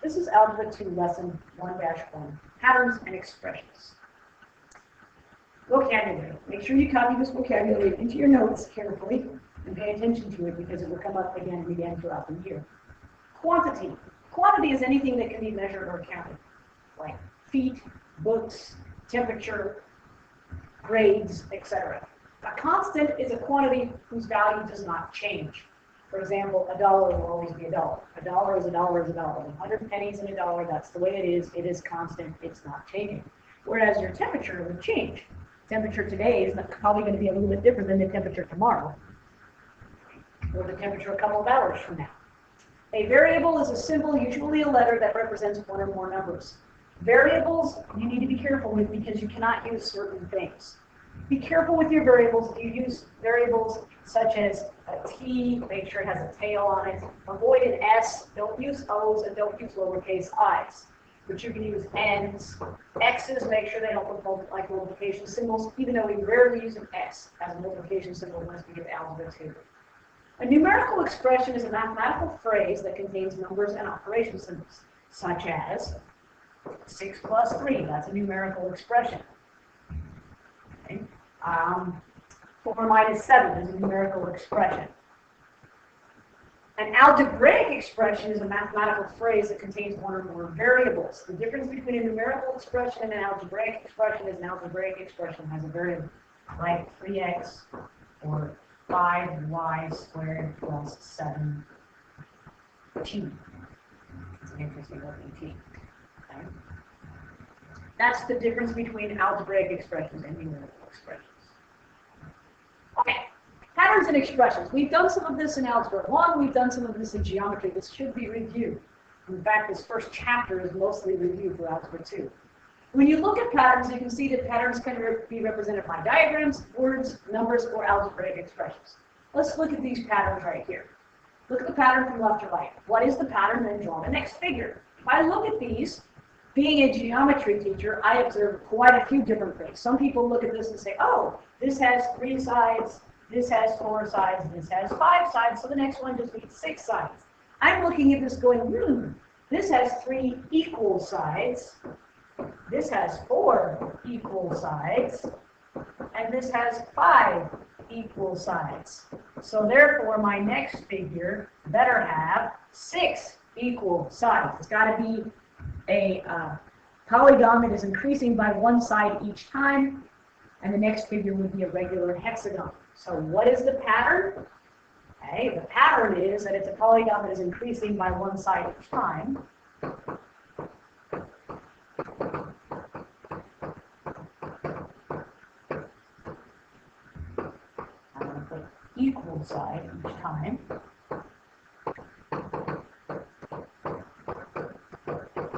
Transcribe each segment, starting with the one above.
This is Algebra 2, Lesson 1-1, Patterns and Expressions. Vocabulary. Make sure you copy this vocabulary into your notes carefully and pay attention to it because it will come up again and again throughout the year. Quantity. Quantity is anything that can be measured or counted, like feet, books, temperature, grades, etc. A constant is a quantity whose value does not change. For example, $1 will always be $1. $1 is $1 is $1. 100 pennies in $1, that's the way it is. It is constant. It's not changing. Whereas your temperature would change. Temperature today is probably going to be a little bit different than the temperature tomorrow, or the temperature a couple of hours from now. A variable is a symbol, usually a letter, that represents one or more numbers. Variables you need to be careful with because you cannot use certain things. Be careful with your variables. If you use variables such as a T, make sure it has a tail on it. Avoid an S, don't use O's, and don't use lowercase i's. But you can use N's. X's, make sure they don't look like multiplication symbols, even though we rarely use an S as a multiplication symbol once we get to Algebra 2. A numerical expression is a mathematical phrase that contains numbers and operation symbols, such as 6 plus 3, that's a numerical expression. Okay. 4 minus 7 is a numerical expression. An algebraic expression is a mathematical phrase that contains one or more variables. The difference between a numerical expression and an algebraic expression is an algebraic expression has a variable, like 3x or 5y squared plus 7t. It's an interesting looking t. Okay. That's the difference between algebraic expressions and numerical expressions. Okay, patterns and expressions. We've done some of this in Algebra 1. We've done some of this in geometry. This should be reviewed. In fact, this first chapter is mostly reviewed for Algebra 2. When you look at patterns, you can see that patterns can be represented by diagrams, words, numbers, or algebraic expressions. Let's look at these patterns right here. Look at the pattern from left to right. What is the pattern? Then draw the next figure. If I look at these, being a geometry teacher, I observe quite a few different things. Some people look at this and say, oh, this has 3 sides, this has 4 sides, this has 5 sides, so the next one just needs 6 sides. I'm looking at this going, this has 3 equal sides, this has 4 equal sides, and this has 5 equal sides. So therefore, my next figure better have 6 equal sides. It's got to be a polygon that is increasing by 1 side each time, and the next figure would be a regular hexagon. So what is the pattern? Okay, the pattern is that it's a polygon that is increasing by 1 side each time. I'm going to put equal side each time.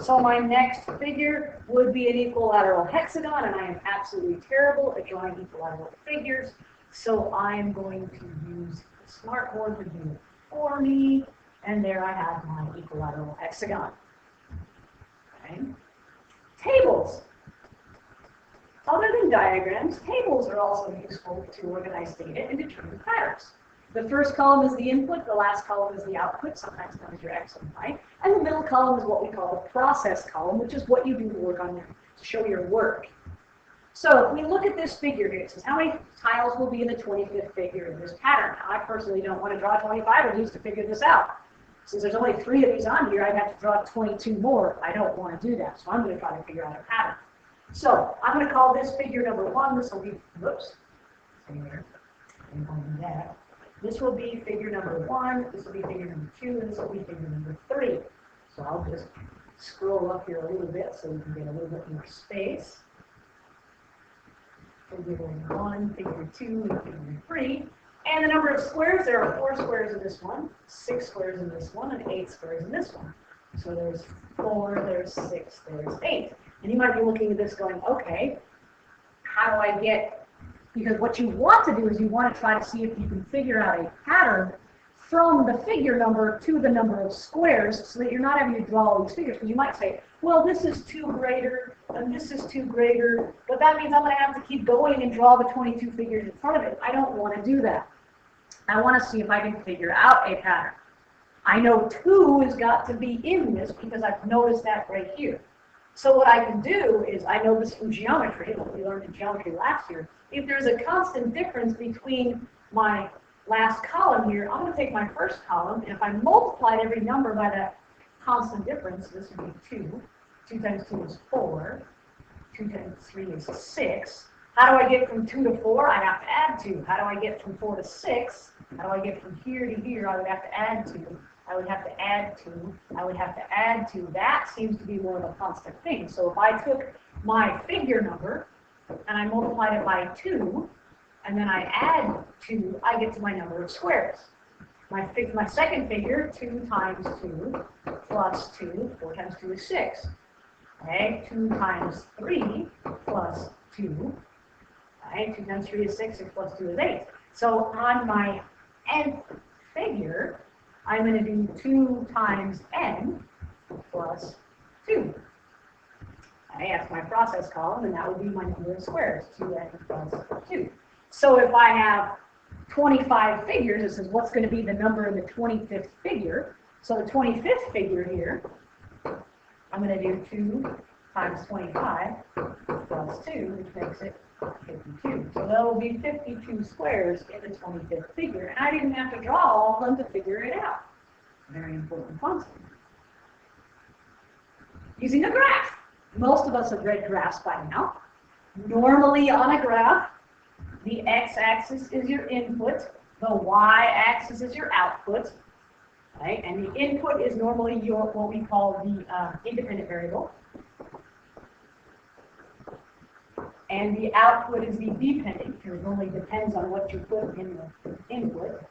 So my next figure would be an equilateral hexagon, and I am absolutely terrible at drawing equilateral figures, so I'm going to use the smartboard to do it for me, and there I have my equilateral hexagon. Okay. Tables. Other than diagrams, tables are also useful to organize data and determine patterns. The first column is the input, the last column is the output, sometimes known as your X and Y, and the middle column is what we call the process column, which is what you do to work on to show your work. So if we look at this figure here, it says how many tiles will be in the 25th figure in this pattern. Now, I personally don't want to draw 25 of these to figure this out. Since there's only 3 of these on here, I'd have to draw 22 more. I don't want to do that, so I'm going to try to figure out a pattern. So I'm going to call this figure number 1. This will be, whoops, here, I'm going to do that. This will be figure number 1, this will be figure number 2, and this will be figure number 3. So I'll just scroll up here a little bit so we can get a little bit more space. Figure 1, figure 2, and figure 3. And the number of squares, there are 4 squares in this one, 6 squares in this one, and 8 squares in this one. So there's 4, there's 6, there's 8. And you might be looking at this going, okay, how do I get... Because what you want to do is you want to try to see if you can figure out a pattern from the figure number to the number of squares so that you're not having to draw all these figures. Because you might say, well, this is 2 greater, and this is 2 greater, but that means I'm going to have to keep going and draw the 22 figures in front of it. I don't want to do that. I want to see if I can figure out a pattern. I know 2 has got to be in this because I've noticed that right here. So what I can do is, I know this from geometry, what we learned in geometry last year. If there's a constant difference between my last column here, I'm going to take my first column, and if I multiplied every number by that constant difference, this would be 2. 2 times 2 is 4. 2 times 3 is 6. How do I get from 2 to 4? I have to add 2. How do I get from 4 to 6? How do I get from here to here? I would have to add 2. I would have to add 2. I would have to add 2. That seems to be more of a constant thing. So if I took my figure number and I multiplied it by 2, and then I add 2, I get to my number of squares. My second figure, 2 times 2 plus 2, 4 times 2 is 6. Okay, 2 times 3 plus 2. Okay, 2 times 3 is 6, 6 plus 2 is 8. So on my nth figure, I'm going to do 2 times n plus 2. Okay, that's my process column, and that would be my number of squares, 2n plus 2. So if I have 25 figures, it says what's going to be the number in the 25th figure. So the 25th figure here, I'm going to do 2 times 25 plus 2, which makes it 52. So there will be 52 squares in the 25th figure, and I didn't have to draw all of them to figure it out. Very important concept. Using a graph. Most of us have read graphs by now. Normally on a graph, the x-axis is your input, the y-axis is your output, right? And the input is normally your what we call the independent variable. And the output is the dependent, because it only depends on what you put in the input.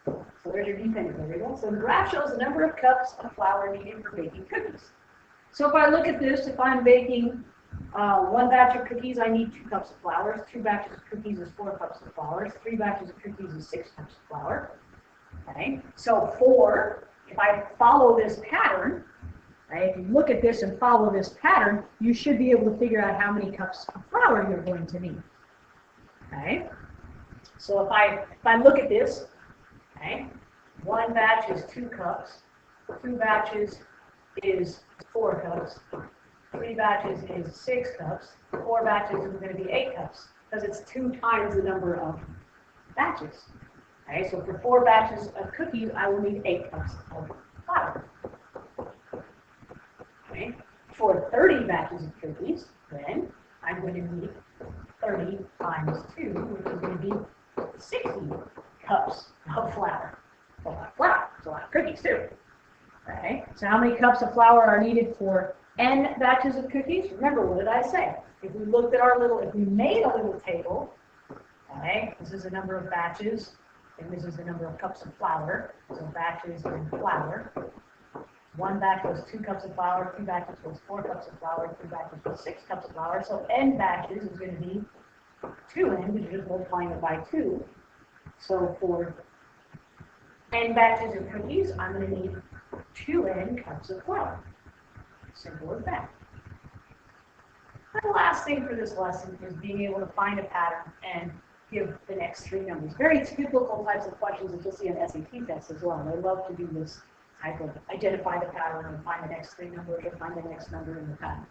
So there's your dependent variable. So the graph shows the number of cups of flour needed for baking cookies. So if I look at this, if I'm baking 1 batch of cookies, I need 2 cups of flour. 2 batches of cookies is 4 cups of flour. 3 batches of cookies is 6 cups of flour. Okay, so if I follow this pattern, right, if you look at this and follow this pattern, you should be able to figure out how many cups of flour you're going to need. Okay, so if I look at this, okay, 1 batch is 2 cups, 2 batches is 4 cups, 3 batches is 6 cups, 4 batches is going to be 8 cups, because it's 2 times the number of batches. Okay, so for 4 batches of cookies, I will need 8 cups of flour. Okay, for 30 batches of cookies, then I'm going to need 30 times 2, which is going to be 60 cups of flour. It's a lot of flour. It's a lot of cookies too. Okay, so how many cups of flour are needed for n batches of cookies? Remember, what did I say? If we looked at if we made a little table, okay, this is the number of batches, and this is the number of cups of flour. So batches and flour. 1 batch was 2 cups of flour, 2 batches was 4 cups of flour, 3 batches was 6 cups of flour. So n batches is going to be 2n, because you're just multiplying it by 2. So for n batches of cookies, I'm going to need 2n cups of flour. Simple as that. And the last thing for this lesson is being able to find a pattern and give the next 3 numbers. Very typical types of questions that you'll see on SAT tests as well. They love to do this type of identify the pattern and find the next 3 numbers or find the next number in the pattern.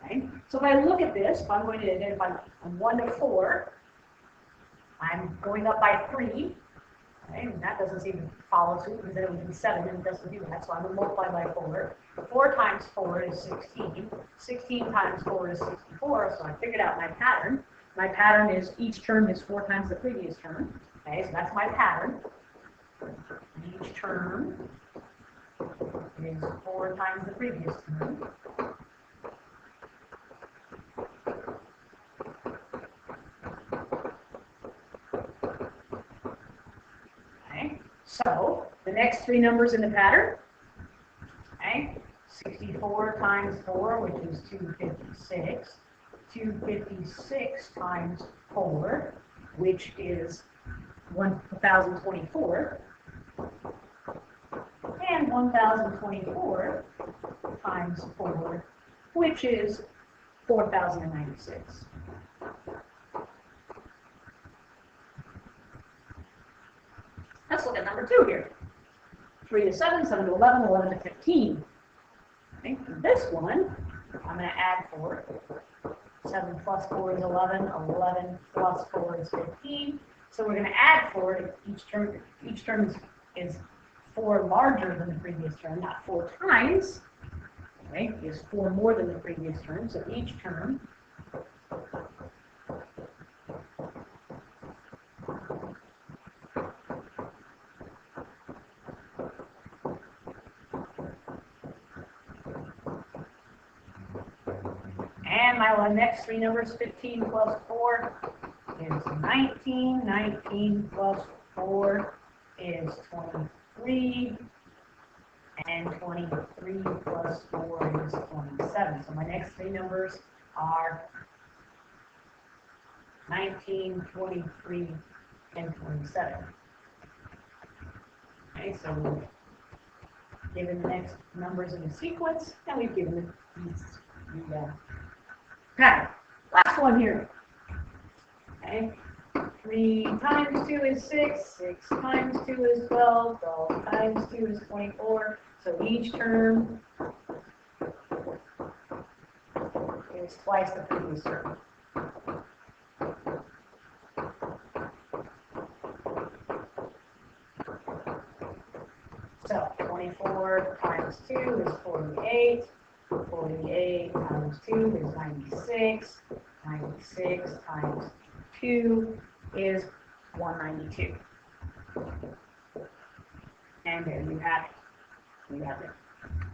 Okay? So if I look at this, if I'm going to identify from 1 to 4, I'm going up by 3. Okay, and that doesn't seem to follow suit, because then it would be 7, and it doesn't do that, so I'm going to multiply by 4. 4 times 4 is 16. 16 times 4 is 64, so I figured out my pattern. My pattern is each term is 4 times the previous term. Okay, so that's my pattern. Each term is 4 times the previous term. So, the next 3 numbers in the pattern, okay, 64 times 4, which is 256, 256 times 4, which is 1,024, and 1,024 times 4, which is 4,096. Let's look at number 2 here. 3 to 7, 7 to 11, 11 to 15. Okay, for this one, I'm going to add 4. 7 plus 4 is 11, 11 plus 4 is 15. So we're going to add 4 to each term. Each term is 4 larger than the previous term, not 4 times. Okay, is 4 more than the previous term. So each term and my next 3 numbers, 15 plus 4 is 19. 19 plus 4 is 23. And 23 plus 4 is 27. So my next 3 numbers are 19, 23, and 27. Okay, so we've given the next numbers in the sequence, and we've given these. Okay, last one here. Okay, 3 times 2 is 6, 6 times 2 is 12, 12 times 2 is 24. So each term is twice the previous term. So 24 times 2 is 48. 48 times 2 is 96. 96 times 2 is 192. And there you have it. You have the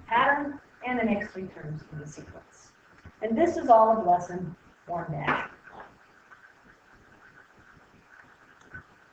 pattern and the next 3 terms in the sequence. And this is all of lesson 1-.